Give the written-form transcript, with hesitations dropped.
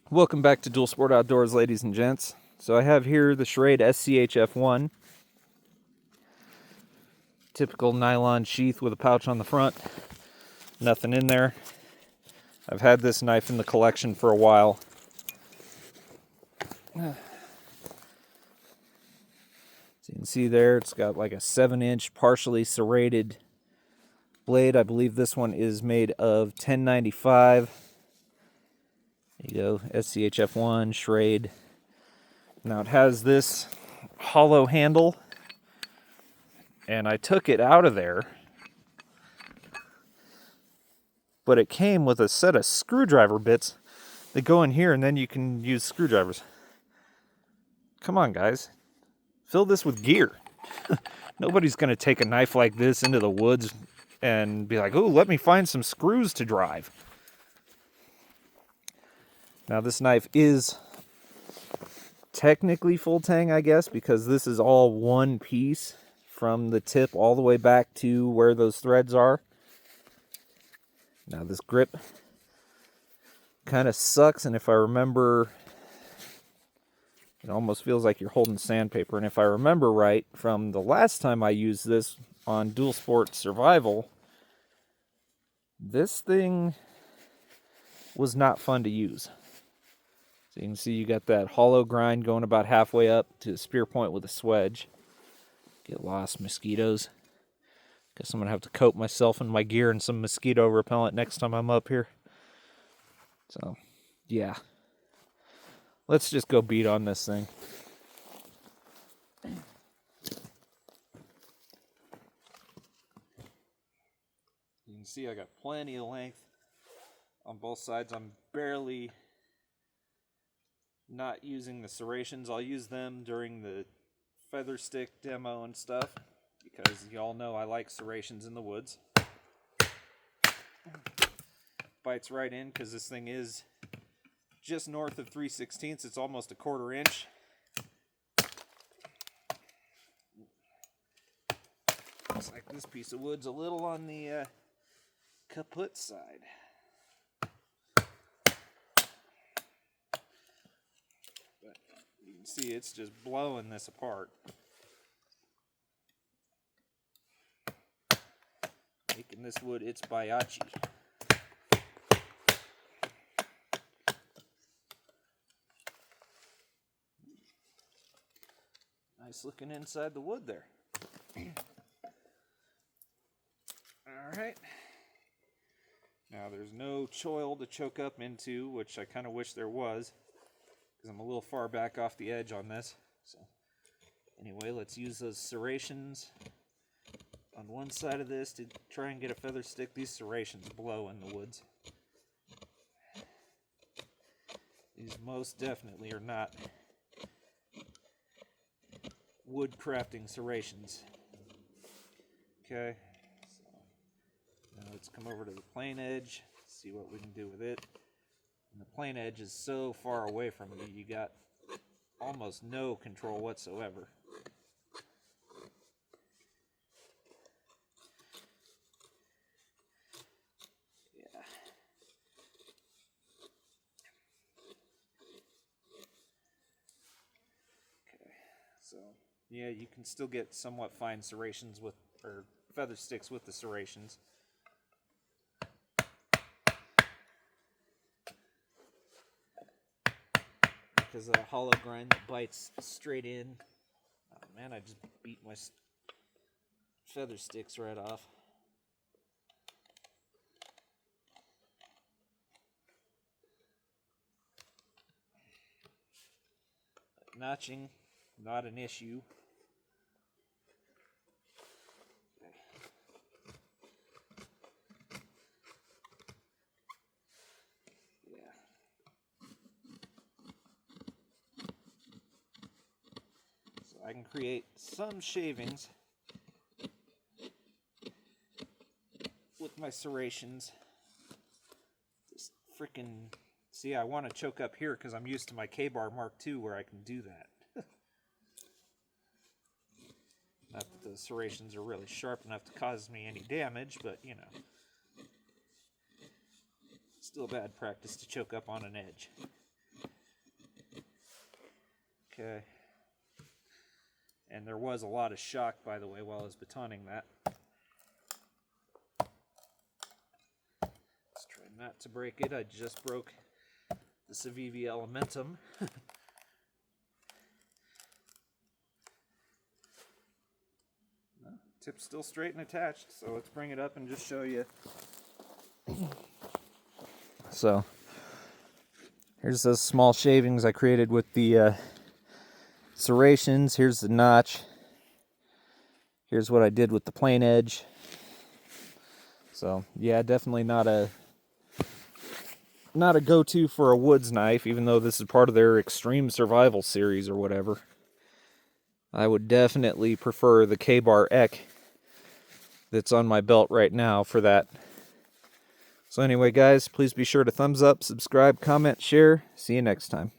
Welcome back to Dual Sport Outdoors, ladies and gents. So I have here the Schrade SCHF1, typical nylon sheath with a pouch on the front. Nothing in there. I've had this knife in the collection for a while. So you can see there, it's got like a 7-inch partially serrated blade. I believe this one is made of 1095. There you go, SCHF1, Schrade. Now it has this hollow handle, and I took it out of there, but it came with a set of screwdriver bits that go in here, and then you can use screwdrivers. Come on, guys. Fill this with gear. Nobody's going to take a knife like this into the woods and be like, oh, let me find some screws to drive. Now, this knife is technically full tang, I guess, because this is all one piece from the tip all the way back to where those threads are. Now, this grip kind of sucks, and if I remember, it almost feels like you're holding sandpaper. And if I remember right from the last time I used this on Dual Sport Survival, this thing was not fun to use. So you can see you got that hollow grind going about halfway up to the spear point with a swedge. Get lost, mosquitoes. Guess I'm going to have to coat myself and my gear in some mosquito repellent next time I'm up here. So, yeah. Let's just go beat on this thing. You can see I got plenty of length on both sides. I'm barely not using the serrations. I'll use them during the feather stick demo and stuff, because y'all know I like serrations in the woods. Bites right in because this thing is just north of 3/16. It's almost a 1/4 inch. Looks like this piece of wood's a little on the kaput side. But you can see it's just blowing this apart. Making this wood its Bayachi. Nice looking inside the wood there. Alright. Now there's no choil to choke up into, which I kind of wish there was, because I'm a little far back off the edge on this. So anyway, let's use those serrations on one side of this to try and get a feather stick. These serrations blow in the woods. These most definitely are not wood crafting serrations. Okay, so now let's come over to the plain edge, see what we can do with it. And the plain edge is so far away from you, you got almost no control whatsoever. Yeah. Okay, so yeah, you can still get somewhat fine serrations with, or feather sticks with the serrations. Because of the hollow grind that bites straight in. Oh man, I just beat my feather sticks right off. But notching, not an issue. I can create some shavings with my serrations. Just freaking, see, I want to choke up here because I'm used to my K-Bar Mark II where I can do that. Not that the serrations are really sharp enough to cause me any damage, but you know, still bad practice to choke up on an edge. Okay. And there was a lot of shock, by the way, while I was batoning that. Let's try not to break it. I just broke the Civivi Elementum. Tip's still straight and attached, so let's bring it up and just show you. So, here's those small shavings I created with the serrations. Here's the notch. Here's what I did with the plain edge. So, yeah, definitely not a go-to for a woods knife, even though this is part of their extreme survival series or whatever. I would definitely prefer the K-Bar Ek that's on my belt right now for that. So anyway, guys, please be sure to thumbs up, subscribe, comment, share. See you next time.